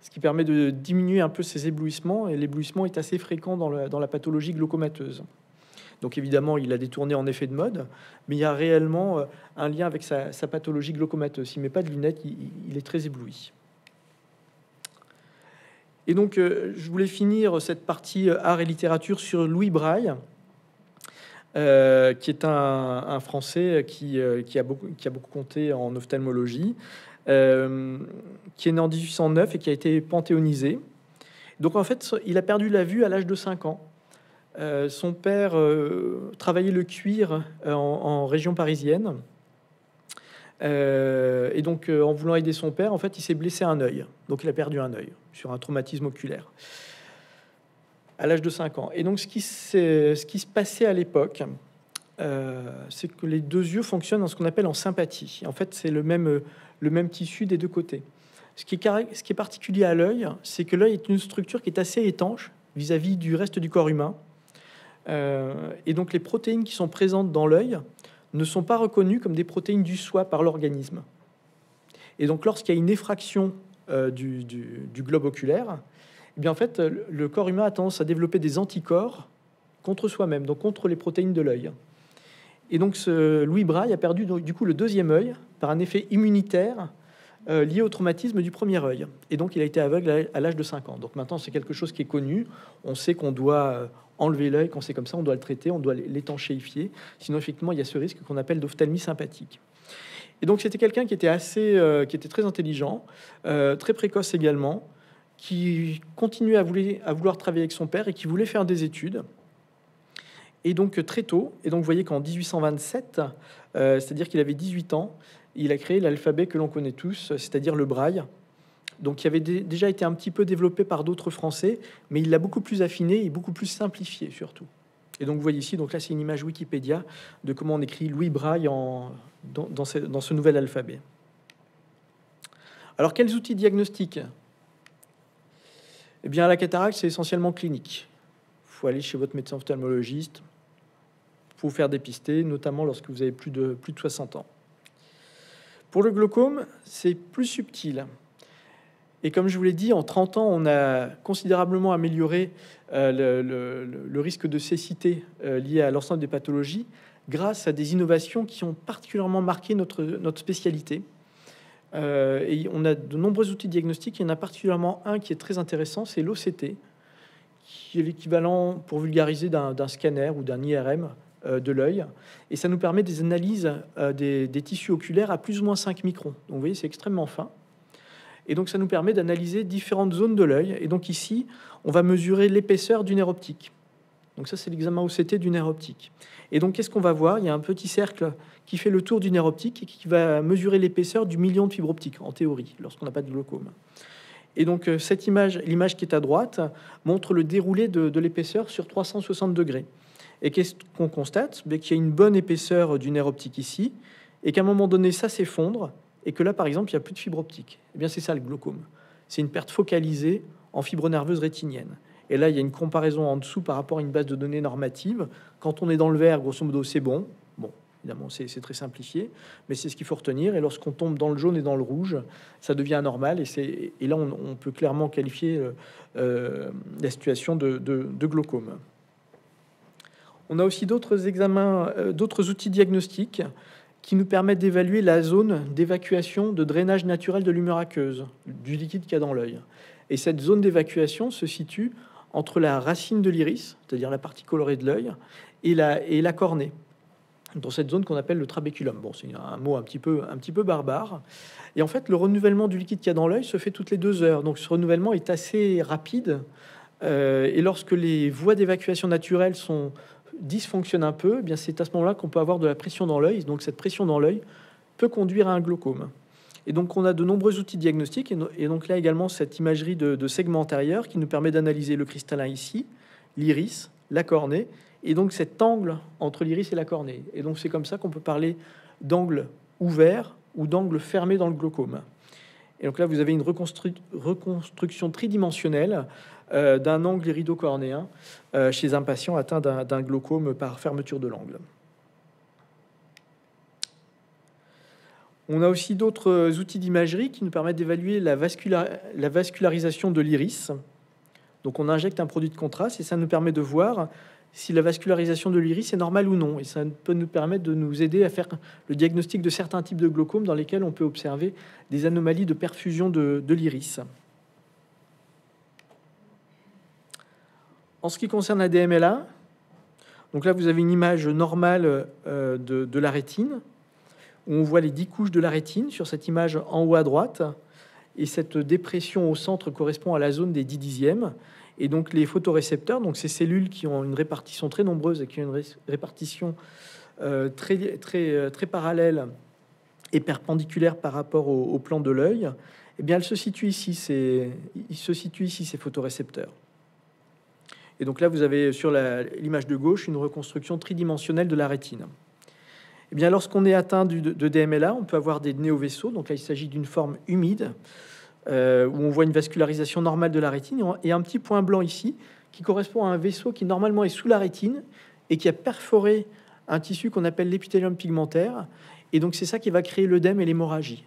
ce qui permet de diminuer un peu ses éblouissements, et l'éblouissement est assez fréquent dans la pathologie glaucomateuse. Donc évidemment, il a détourné en effet de mode, mais il y a réellement un lien avec sa pathologie glaucomateuse. S'il ne met pas de lunettes, il est très ébloui. Et donc, je voulais finir cette partie art et littérature sur Louis Braille, qui est un Français qui a beaucoup compté en ophtalmologie, qui est né en 1809 et qui a été panthéonisé. Donc en fait, il a perdu la vue à l'âge de 5 ans. Son père travaillait le cuir en région parisienne. Et donc, en voulant aider son père, en fait, il s'est blessé un œil. Donc, il a perdu un œil sur un traumatisme oculaire à l'âge de 5 ans. Et donc, ce qui se passait à l'époque, c'est que les deux yeux fonctionnent en ce qu'on appelle en sympathie. En fait, c'est le même tissu des deux côtés. Ce qui est particulier à l'œil, c'est que l'œil est une structure qui est assez étanche vis-à-vis du reste du corps humain. Et donc, les protéines qui sont présentes dans l'œil ne sont pas reconnues comme des protéines du soi par l'organisme. Et donc, lorsqu'il y a une effraction du globe oculaire, eh bien, en fait, le corps humain a tendance à développer des anticorps contre soi-même, donc contre les protéines de l'œil. Et donc, Louis Braille a perdu du coup le deuxième œil par un effet immunitaire lié au traumatisme du premier œil. Et donc, il a été aveugle à l'âge de 5 ans. Donc, maintenant, c'est quelque chose qui est connu. On sait qu'on doit enlever l'œil, quand c'est comme ça, on doit le traiter, on doit l'étanchéifier. Sinon, effectivement, il y a ce risque qu'on appelle d'ophtalmie sympathique. Et donc, c'était quelqu'un qui était qui était très intelligent, très précoce également, qui continuait à vouloir travailler avec son père et qui voulait faire des études. Et donc, très tôt, et donc vous voyez qu'en 1827, c'est-à-dire qu'il avait 18 ans, il a créé l'alphabet que l'on connaît tous, c'est-à-dire le braille. Donc, il avait déjà été un petit peu développé par d'autres Français, mais il l'a beaucoup plus affiné et beaucoup plus simplifié surtout. Et donc, vous voyez ici, donc là, c'est une image Wikipédia de comment on écrit Louis Braille dans ce nouvel alphabet. Alors, quels outils diagnostiques? Eh bien, la cataracte, c'est essentiellement clinique. Il faut aller chez votre médecin ophtalmologiste pour vous faire dépister, notamment lorsque vous avez plus de 60 ans. Pour le glaucome, c'est plus subtil. Et comme je vous l'ai dit, en 30 ans, on a considérablement amélioré le risque de cécité lié à l'ensemble des pathologies grâce à des innovations qui ont particulièrement marqué notre spécialité. Et on a de nombreux outils diagnostiques. Il y en a particulièrement un qui est très intéressant, c'est l'OCT, qui est l'équivalent, pour vulgariser, d'un scanner ou d'un IRM de l'œil. Et ça nous permet des analyses des tissus oculaires à plus ou moins 5 microns. Donc vous voyez, c'est extrêmement fin. Et donc ça nous permet d'analyser différentes zones de l'œil. Et donc ici, on va mesurer l'épaisseur du nerf optique. Donc ça, c'est l'examen OCT du nerf optique. Et donc, qu'est-ce qu'on va voir? Il y a un petit cercle qui fait le tour du nerf optique et qui va mesurer l'épaisseur du million de fibres optiques, en théorie, lorsqu'on n'a pas de glaucome. Et donc, cette image, l'image qui est à droite, montre le déroulé de l'épaisseur sur 360 degrés. Et qu'est-ce qu'on constate? Qu'il y a une bonne épaisseur du nerf optique ici, et qu'à un moment donné, ça s'effondre, et que là, par exemple, il n'y a plus de fibres optiques. Eh bien, c'est ça le glaucome. C'est une perte focalisée en fibres nerveuses rétiniennes. Et là, il y a une comparaison en dessous par rapport à une base de données normative. Quand on est dans le vert, grosso modo, c'est bon. Bon, évidemment, c'est très simplifié, mais c'est ce qu'il faut retenir. Et lorsqu'on tombe dans le jaune et dans le rouge, ça devient anormal. Et là, on peut clairement qualifier la situation de glaucome. On a aussi d'autres examens, d'autres outils diagnostiques qui nous permettent d'évaluer la zone d'évacuation de drainage naturel de l'humeur aqueuse, du liquide qu'il y a dans l'œil. Et cette zone d'évacuation se situe entre la racine de l'iris, c'est-à-dire la partie colorée de l'œil, et la cornée, dans cette zone qu'on appelle le trabéculum. Bon, c'est un mot un petit peu barbare. Et en fait, le renouvellement du liquide qu'il y a dans l'œil se fait toutes les 2 heures. Donc, ce renouvellement est assez rapide Et lorsque les voies d'évacuation naturelles dysfonctionnent un peu, eh bien c'est à ce moment-là qu'on peut avoir de la pression dans l'œil. Donc cette pression dans l'œil peut conduire à un glaucome. Et donc on a de nombreux outils diagnostiques, et donc là également cette imagerie de segment antérieur qui nous permet d'analyser le cristallin ici, l'iris, la cornée, et donc cet angle entre l'iris et la cornée. Et donc c'est comme ça qu'on peut parler d'angle ouvert ou d'angle fermé dans le glaucome. Et donc là vous avez une reconstruction tridimensionnelle d'un angle irido-cornéen chez un patient atteint d'un glaucome par fermeture de l'angle. On a aussi d'autres outils d'imagerie qui nous permettent d'évaluer la vascularisation de l'iris. Donc on injecte un produit de contraste et ça nous permet de voir si la vascularisation de l'iris est normale ou non. Et ça peut nous permettre de nous aider à faire le diagnostic de certains types de glaucome dans lesquels on peut observer des anomalies de perfusion de l'iris. En ce qui concerne la DMLA, donc là vous avez une image normale de la rétine, où on voit les 10 couches de la rétine sur cette image en haut à droite, et cette dépression au centre correspond à la zone des 10 dixièmes. Et donc les photorécepteurs, donc ces cellules qui ont une répartition très nombreuse et qui ont une répartition très parallèle et perpendiculaire par rapport au plan de l'œil, eh bien, elles se situent ici, ces photorécepteurs. Et donc là, vous avez sur l'image de gauche une reconstruction tridimensionnelle de la rétine. Eh bien, lorsqu'on est atteint de DMLA, on peut avoir des néovaisseaux. Donc là, il s'agit d'une forme humide où on voit une vascularisation normale de la rétine et un petit point blanc ici qui correspond à un vaisseau qui normalement est sous la rétine et qui a perforé un tissu qu'on appelle l'épithélium pigmentaire. Et donc, c'est ça qui va créer l'œdème et l'hémorragie.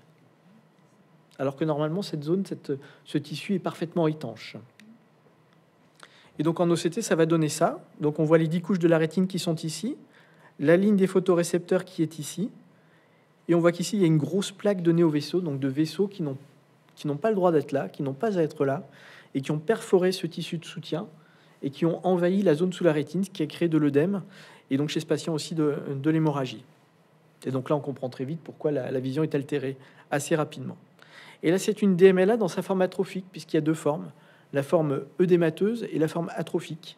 Alors que normalement, ce tissu est parfaitement étanche. Et donc, en OCT, ça va donner ça. Donc, on voit les 10 couches de la rétine qui sont ici, la ligne des photorécepteurs qui est ici, et on voit qu'ici, il y a une grosse plaque de néovaisseaux, donc de vaisseaux qui n'ont pas le droit d'être là, qui n'ont pas à être là, et qui ont perforé ce tissu de soutien, et qui ont envahi la zone sous la rétine, ce qui a créé de l'œdème, et donc chez ce patient aussi de l'hémorragie. Et donc là, on comprend très vite pourquoi la vision est altérée assez rapidement. Et là, c'est une DMLA dans sa forme atrophique, puisqu'il y a deux formes, la forme œdémateuse et la forme atrophique.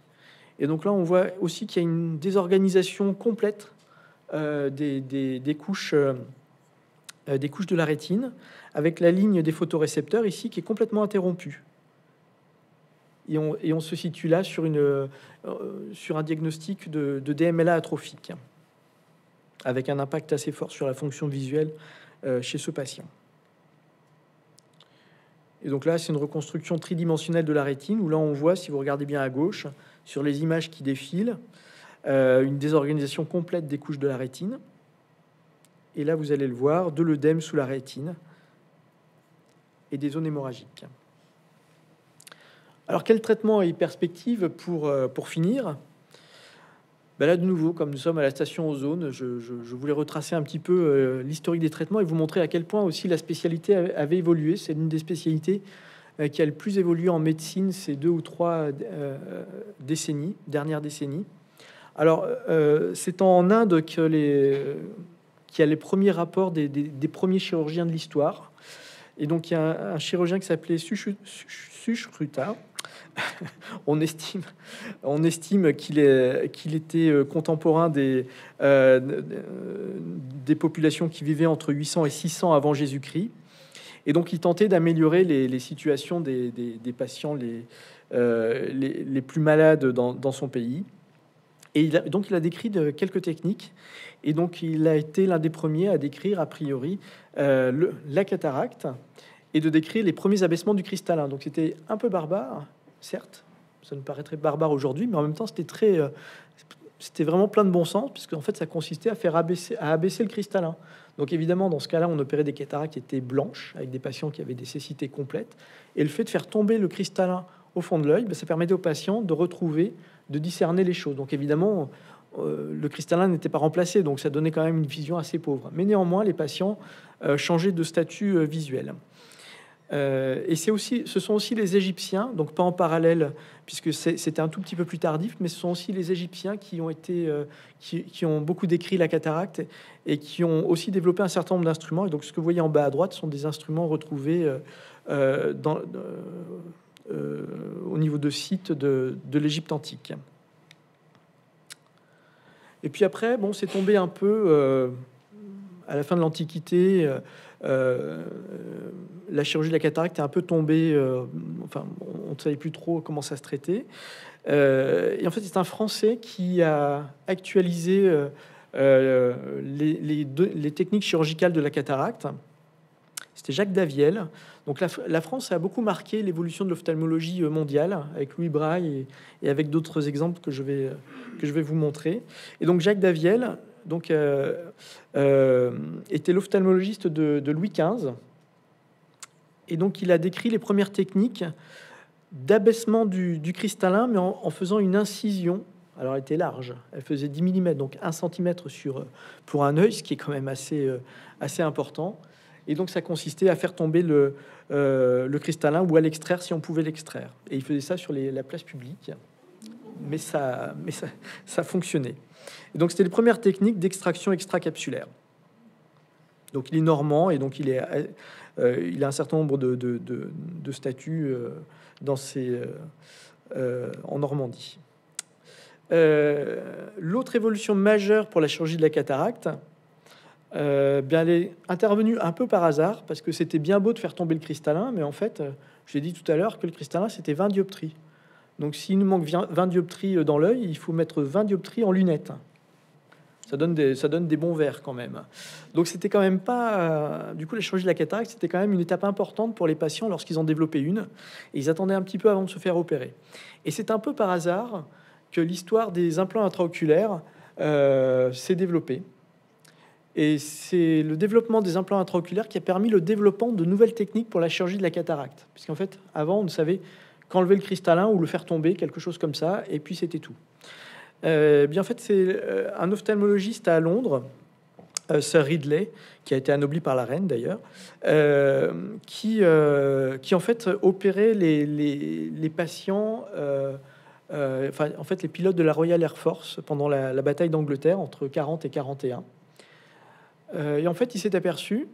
Et donc là, on voit aussi qu'il y a une désorganisation complète des couches de la rétine, avec la ligne des photorécepteurs ici qui est complètement interrompue. Et on se situe là sur un diagnostic de DMLA atrophique, avec un impact assez fort sur la fonction visuelle chez ce patient. Et donc là, c'est une reconstruction tridimensionnelle de la rétine, où là, on voit, si vous regardez bien à gauche, sur les images qui défilent, une désorganisation complète des couches de la rétine. Et là, vous allez le voir, de l'œdème sous la rétine et des zones hémorragiques. Alors, quel traitement et perspective pour finir? Ben là, de nouveau, comme nous sommes à la station Ozone, je voulais retracer un petit peu l'historique des traitements et vous montrer à quel point aussi la spécialité avait évolué. C'est une des spécialités qui a le plus évolué en médecine ces 2 ou 3 dernières décennies. Alors, c'est en Inde qu'il y a les premiers rapports des premiers chirurgiens de l'histoire. Et donc, il y a un chirurgien qui s'appelait Sushruta. On estime qu'il était contemporain des populations qui vivaient entre 800 et 600 avant Jésus-Christ. Et donc, il tentait d'améliorer les situations des patients les plus malades dans son pays. Et il a décrit quelques techniques. Et donc, il a été l'un des premiers à décrire, a priori, la cataracte et de décrire les premiers abaissements du cristallin. Donc, c'était un peu barbare, certes. Ça nous paraîtrait barbare aujourd'hui, mais en même temps, c'était vraiment plein de bon sens, puisque en fait, ça consistait à abaisser le cristallin. Donc, évidemment, dans ce cas-là, on opérait des cataractes qui étaient blanches, avec des patients qui avaient des cécités complètes. Et le fait de faire tomber le cristallin au fond de l'œil, ça permettait aux patients de discerner les choses. Donc, évidemment, le cristallin n'était pas remplacé, donc ça donnait quand même une vision assez pauvre. Mais néanmoins, les patients changeaient de statut visuel. Et ce sont aussi les Égyptiens, donc pas en parallèle, puisque c'était un tout petit peu plus tardif, mais ce sont aussi les Égyptiens qui ont beaucoup décrit la cataracte et qui ont aussi développé un certain nombre d'instruments. Et donc, ce que vous voyez en bas à droite sont des instruments retrouvés au niveau de sites de l'Égypte antique. Et puis après, bon, c'est tombé un peu à la fin de l'Antiquité. La chirurgie de la cataracte est un peu tombée. Enfin, on ne savait plus trop comment ça se traitait. Et en fait, c'est un Français qui a actualisé les techniques chirurgicales de la cataracte. C'était Jacques Daviel. Donc la France a beaucoup marqué l'évolution de l'ophtalmologie mondiale avec Louis Braille et avec d'autres exemples que je vais vous montrer. Et donc Jacques Daviel donc, était l'ophtalmologiste de Louis XV. Et donc il a décrit les premières techniques d'abaissement du cristallin, mais en faisant une incision. Alors elle était large, elle faisait 10 mm, donc 1 cm pour un œil, ce qui est quand même assez important. Et donc ça consistait à faire tomber le cristallin ou à l'extraire si on pouvait l'extraire. Et il faisait ça sur la place publique, mais ça fonctionnait. Et donc c'était les premières techniques d'extraction extracapsulaire. Donc il est normand et donc il a un certain nombre de statuts en Normandie. L'autre évolution majeure pour la chirurgie de la cataracte, bien, elle est intervenue un peu par hasard, parce que c'était bien beau de faire tomber le cristallin, mais en fait, j'ai dit tout à l'heure que le cristallin, c'était 20 dioptries. Donc, s'il nous manque 20 dioptries dans l'œil, il faut mettre 20 dioptries en lunettes. Ça donne des bons verres quand même. Donc, c'était quand même pas... du coup, la chirurgie de la cataracte, c'était quand même une étape importante pour les patients lorsqu'ils en développaient une. Et ils attendaient un petit peu avant de se faire opérer. Et c'est un peu par hasard que l'histoire des implants intraoculaires s'est développée. Et c'est le développement des implants intraoculaires qui a permis le développement de nouvelles techniques pour la chirurgie de la cataracte. Puisqu'en fait, avant, on ne savait qu'enlever le cristallin ou le faire tomber, quelque chose comme ça, et puis c'était tout. Bien en fait, c'est un ophtalmologiste à Londres, Sir Ridley, qui a été anobli par la reine d'ailleurs, qui en fait opérait les patients... enfin, en fait, les pilotes de la Royal Air Force pendant la bataille d'Angleterre entre 40 et 41. Et en fait, il s'est aperçu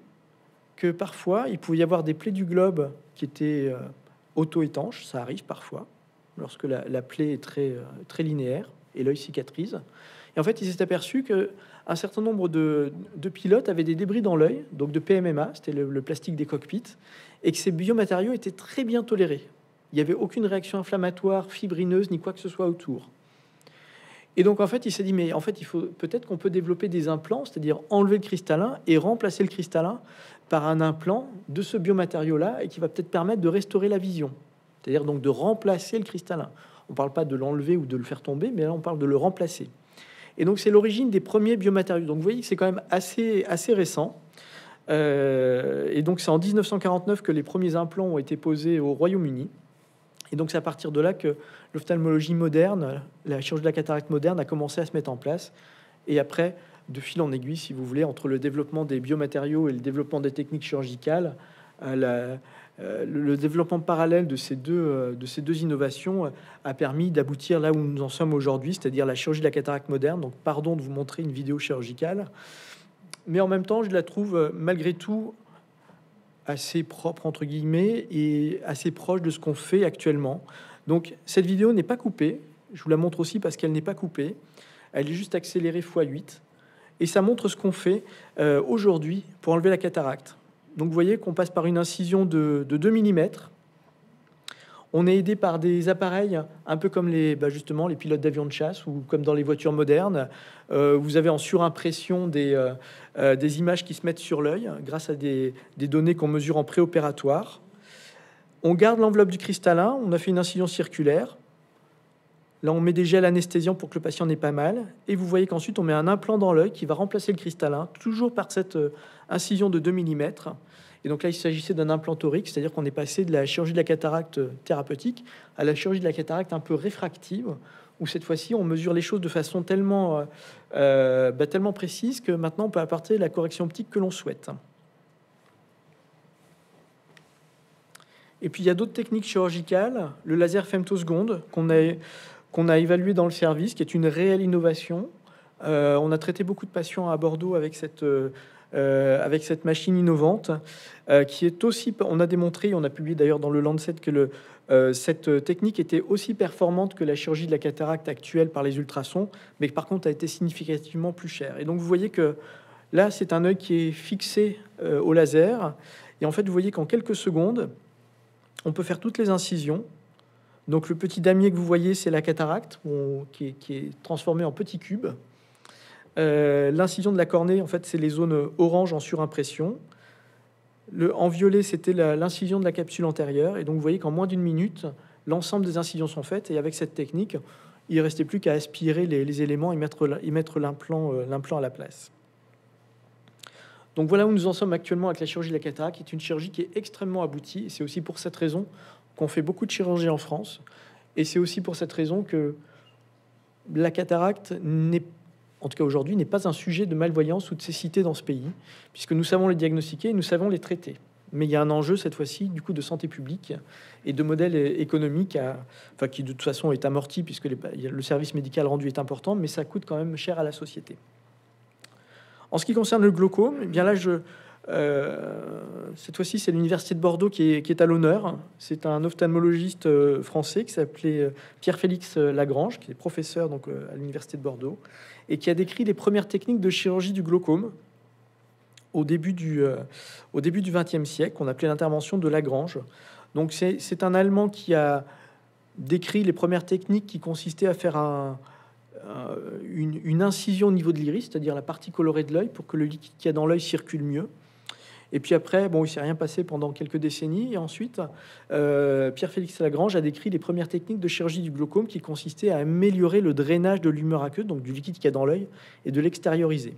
que parfois, il pouvait y avoir des plaies du globe qui étaient auto-étanches. Ça arrive parfois, lorsque la plaie est très linéaire et l'œil cicatrise. Et en fait, il s'est aperçu qu'un certain nombre de pilotes avaient des débris dans l'œil, donc de PMMA, c'était le plastique des cockpits, et que ces biomatériaux étaient très bien tolérés. Il n'y avait aucune réaction inflammatoire, fibrineuse, ni quoi que ce soit autour. Et donc, en fait, il s'est dit, mais en fait, peut-être qu'on peut développer des implants, c'est-à-dire enlever le cristallin et remplacer le cristallin par un implant de ce biomatériau-là et qui va peut-être permettre de restaurer la vision. C'est-à-dire donc de remplacer le cristallin. On ne parle pas de l'enlever ou de le faire tomber, mais là, on parle de le remplacer. Et donc, c'est l'origine des premiers biomatériaux. Donc, vous voyez que c'est quand même assez récent. Et donc, c'est en 1949 que les premiers implants ont été posés au Royaume-Uni. Et donc, c'est à partir de là que l'ophtalmologie moderne, la chirurgie de la cataracte moderne, a commencé à se mettre en place. Et après, de fil en aiguille, si vous voulez, entre le développement des biomatériaux et le développement des techniques chirurgicales, le développement parallèle de ces deux innovations a permis d'aboutir là où nous en sommes aujourd'hui, c'est-à-dire la chirurgie de la cataracte moderne. Donc, pardon de vous montrer une vidéo chirurgicale, mais en même temps, je la trouve malgré tout assez propre entre guillemets et assez proche de ce qu'on fait actuellement. Donc cette vidéo n'est pas coupée, je vous la montre aussi parce qu'elle n'est pas coupée, elle est juste accélérée x8 et ça montre ce qu'on fait aujourd'hui pour enlever la cataracte. Donc vous voyez qu'on passe par une incision de 2 mm. On est aidé par des appareils un peu comme justement les pilotes d'avions de chasse ou comme dans les voitures modernes. Vous avez en surimpression des images qui se mettent sur l'œil grâce à des données qu'on mesure en préopératoire. On garde l'enveloppe du cristallin, on a fait une incision circulaire. Là, on met des gels anesthésiants pour que le patient n'ait pas mal. Et vous voyez qu'ensuite, on met un implant dans l'œil qui va remplacer le cristallin, toujours par cette incision de 2 mm. Et donc là, il s'agissait d'un implant torique, c'est-à-dire qu'on est passé de la chirurgie de la cataracte thérapeutique à la chirurgie de la cataracte un peu réfractive, où cette fois-ci, on mesure les choses de façon tellement précise que maintenant, on peut apporter la correction optique que l'on souhaite. Et puis, il y a d'autres techniques chirurgicales, le laser femtoseconde, qu'on a évalué dans le service, qui est une réelle innovation. On a traité beaucoup de patients à Bordeaux avec cette machine innovante, qui est aussi, on a démontré, on a publié d'ailleurs dans le Lancet que cette technique était aussi performante que la chirurgie de la cataracte actuelle par les ultrasons, mais par contre a été significativement plus chère. Et donc vous voyez que là, c'est un œil qui est fixé au laser. Et en fait, vous voyez qu'en quelques secondes, on peut faire toutes les incisions. Donc le petit damier que vous voyez, c'est la cataracte qui est transformée en petits cubes. L'incision de la cornée, en fait, c'est les zones orange en surimpression. En violet, c'était l'incision de la capsule antérieure. Et donc, vous voyez qu'en moins d'une minute, l'ensemble des incisions sont faites. Et avec cette technique, il ne restait plus qu'à aspirer les éléments et mettre l'implant à la place. Donc, voilà où nous en sommes actuellement avec la chirurgie de la cataracte, qui est une chirurgie qui est extrêmement aboutie. Et c'est aussi pour cette raison qu'on fait beaucoup de chirurgie en France. Et c'est aussi pour cette raison que la cataracte en tout cas aujourd'hui, n'est pas un sujet de malvoyance ou de cécité dans ce pays, puisque nous savons les diagnostiquer et nous savons les traiter. Mais il y a un enjeu, cette fois-ci, du coup, de santé publique et de modèle économique, qui de toute façon est amorti, puisque le service médical rendu est important, mais ça coûte quand même cher à la société. En ce qui concerne le glaucome, eh bien là, cette fois-ci, c'est l'Université de Bordeaux qui est à l'honneur. C'est un ophtalmologiste français qui s'appelait Pierre-Félix Lagrange, qui est professeur donc, à l'Université de Bordeaux, et qui a décrit les premières techniques de chirurgie du glaucome au début du XXe siècle, qu'on appelait l'intervention de Lagrange. Donc c'est un Allemand qui a décrit les premières techniques qui consistaient à faire une incision au niveau de l'iris, c'est-à-dire la partie colorée de l'œil, pour que le liquide qu'il y a dans l'œil circule mieux. Et puis après, bon, il s'est rien passé pendant quelques décennies. Et ensuite, Pierre-Félix Lagrange a décrit les premières techniques de chirurgie du glaucome qui consistaient à améliorer le drainage de l'humeur aqueuse, donc du liquide qu'il y a dans l'œil, et de l'extérioriser.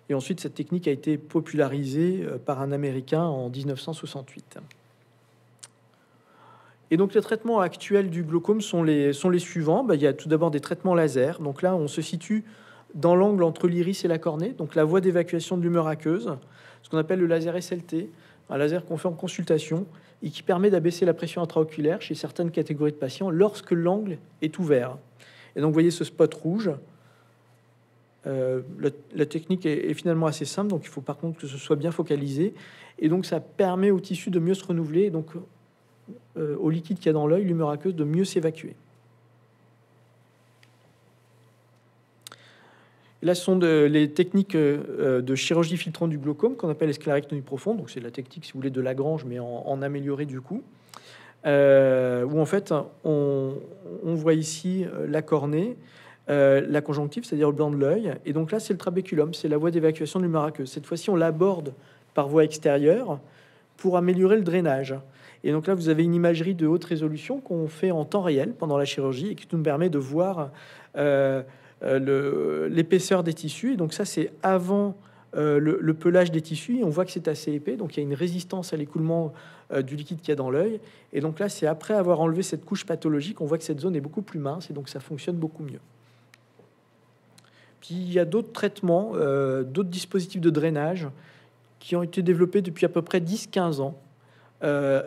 Et ensuite, cette technique a été popularisée par un Américain en 1968. Et donc, les traitements actuels du glaucome sont les suivants. Il y a tout d'abord des traitements laser. Donc là, on se situe dans l'angle entre l'iris et la cornée, donc la voie d'évacuation de l'humeur aqueuse, ce qu'on appelle le laser SLT, un laser qu'on fait en consultation et qui permet d'abaisser la pression intraoculaire chez certaines catégories de patients lorsque l'angle est ouvert. Et donc, vous voyez ce spot rouge. La technique est finalement assez simple, donc il faut par contre que ce soit bien focalisé. Et donc, ça permet au tissu de mieux se renouveler, et donc au liquide qu'il y a dans l'œil, l'humeur aqueuse, de mieux s'évacuer. Là, ce sont les techniques de chirurgie filtrante du glaucome qu'on appelle sclérectomie profonde. Donc, c'est la technique, si vous voulez, de Lagrange, mais en amélioré du coup. Où en fait, on voit ici la cornée, la conjonctive, c'est-à-dire le blanc de l'œil. Et donc là, c'est le trabéculum, c'est la voie d'évacuation de l'humeur aqueuse. Cette fois-ci, on l'aborde par voie extérieure pour améliorer le drainage. Et donc là, vous avez une imagerie de haute résolution qu'on fait en temps réel pendant la chirurgie et qui nous permet de voir l'épaisseur des tissus. Et donc ça, c'est avant le pelage des tissus. Et on voit que c'est assez épais, donc il y a une résistance à l'écoulement du liquide qu'il y a dans l'œil. Et donc là, c'est après avoir enlevé cette couche pathologique, on voit que cette zone est beaucoup plus mince et donc ça fonctionne beaucoup mieux. Puis il y a d'autres traitements, d'autres dispositifs de drainage qui ont été développés depuis à peu près 10-15 ans.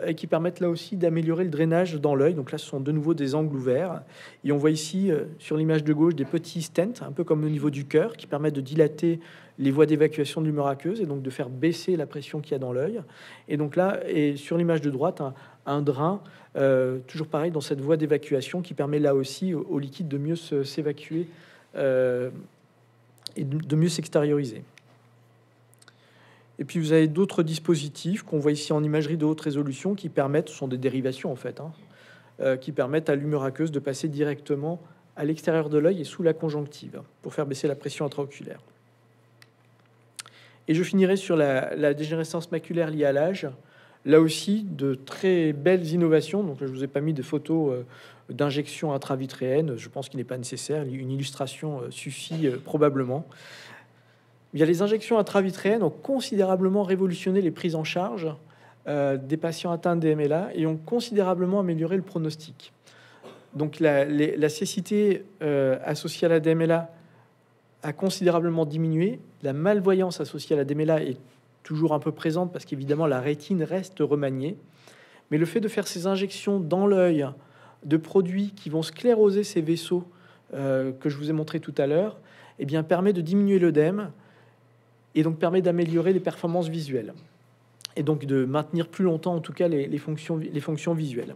Et qui permettent là aussi d'améliorer le drainage dans l'œil. Donc là, ce sont de nouveau des angles ouverts. Et on voit ici, sur l'image de gauche, des petits stents, un peu comme au niveau du cœur, qui permettent de dilater les voies d'évacuation de l'humeur aqueuse et donc de faire baisser la pression qu'il y a dans l'œil. Et donc là, et sur l'image de droite, un drain, toujours pareil, dans cette voie d'évacuation qui permet là aussi au liquide de mieux s'évacuer et de mieux s'extérioriser. Et puis vous avez d'autres dispositifs qu'on voit ici en imagerie de haute résolution qui permettent, ce sont des dérivations en fait, qui permettent à l'humeur aqueuse de passer directement à l'extérieur de l'œil et sous la conjonctive pour faire baisser la pression intraoculaire. Et je finirai sur la dégénérescence maculaire liée à l'âge. Là aussi, de très belles innovations. Donc là, je vous ai pas mis de photos d'injection intravitréenne. Je pense qu'il n'est pas nécessaire. Une illustration suffit probablement. Il y a les injections intravitréennes ont considérablement révolutionné les prises en charge des patients atteints de DMLA et ont considérablement amélioré le pronostic. Donc la cécité associée à la DMLA a considérablement diminué. La malvoyance associée à la DMLA est toujours un peu présente parce qu'évidemment la rétine reste remaniée. Mais le fait de faire ces injections dans l'œil de produits qui vont scléroser ces vaisseaux que je vous ai montré tout à l'heure, eh bien permet de diminuer l'œdème et donc permet d'améliorer les performances visuelles. et donc de maintenir plus longtemps, en tout cas, les fonctions visuelles.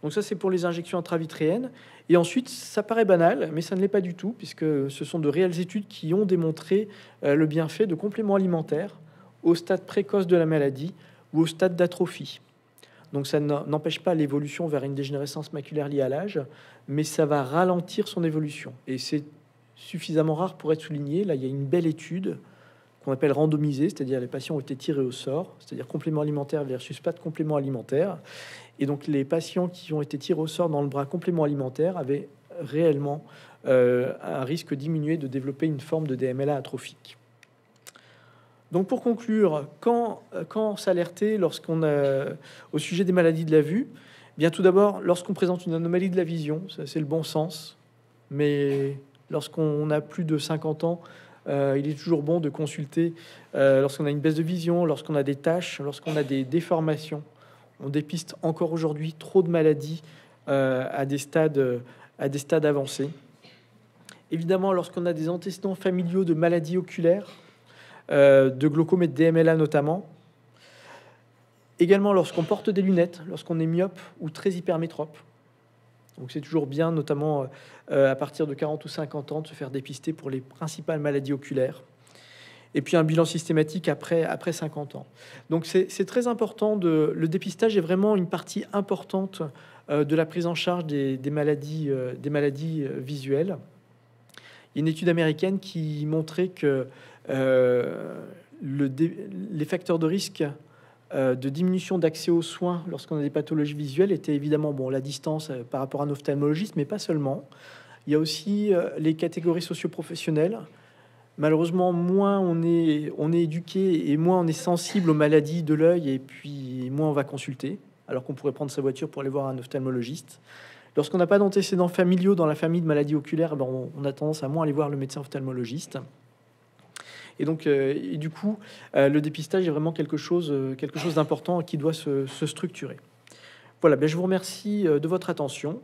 Donc ça, c'est pour les injections intravitréennes. Et ensuite, ça paraît banal, mais ça ne l'est pas du tout, puisque ce sont de réelles études qui ont démontré le bienfait de compléments alimentaires au stade précoce de la maladie ou au stade d'atrophie. Donc ça n'empêche pas l'évolution vers une dégénérescence maculaire liée à l'âge, mais ça va ralentir son évolution. Et c'est suffisamment rare pour être souligné. Là, il y a une belle étude qu'on appelle randomisée, c'est-à-dire les patients ont été tirés au sort, c'est-à-dire complément alimentaire versus pas de complément alimentaire. Et donc les patients qui ont été tirés au sort dans le bras complément alimentaire avaient réellement un risque diminué de développer une forme de DMLA atrophique. Donc pour conclure, quand s'alerter lorsqu'on a au sujet des maladies de la vue? Bien tout d'abord, lorsqu'on présente une anomalie de la vision, ça c'est le bon sens, mais lorsqu'on a plus de 50 ans, il est toujours bon de consulter lorsqu'on a une baisse de vision, lorsqu'on a des taches, lorsqu'on a des déformations. On dépiste encore aujourd'hui trop de maladies à des stades avancés. Évidemment, lorsqu'on a des antécédents familiaux de maladies oculaires, de glaucome et de DMLA notamment. Également lorsqu'on porte des lunettes, lorsqu'on est myope ou très hypermétrope. Donc c'est toujours bien, notamment à partir de 40 ou 50 ans, de se faire dépister pour les principales maladies oculaires. Et puis un bilan systématique après 50 ans. Donc c'est très important. Le dépistage est vraiment une partie importante de la prise en charge des maladies visuelles. Il y a une étude américaine qui montrait que les facteurs de risque de diminution d'accès aux soins lorsqu'on a des pathologies visuelles étaient évidemment la distance par rapport à un ophtalmologiste, mais pas seulement. Il y a aussi les catégories socio-professionnelles. Malheureusement, moins on est éduqué et moins on est sensible aux maladies de l'œil, et puis moins on va consulter, alors qu'on pourrait prendre sa voiture pour aller voir un ophtalmologiste. Lorsqu'on n'a pas d'antécédents familiaux dans la famille de maladies oculaires, on a tendance à moins aller voir le médecin ophtalmologiste. Et donc, du coup, le dépistage est vraiment quelque chose d'important qui doit se structurer. Voilà, je vous remercie de votre attention.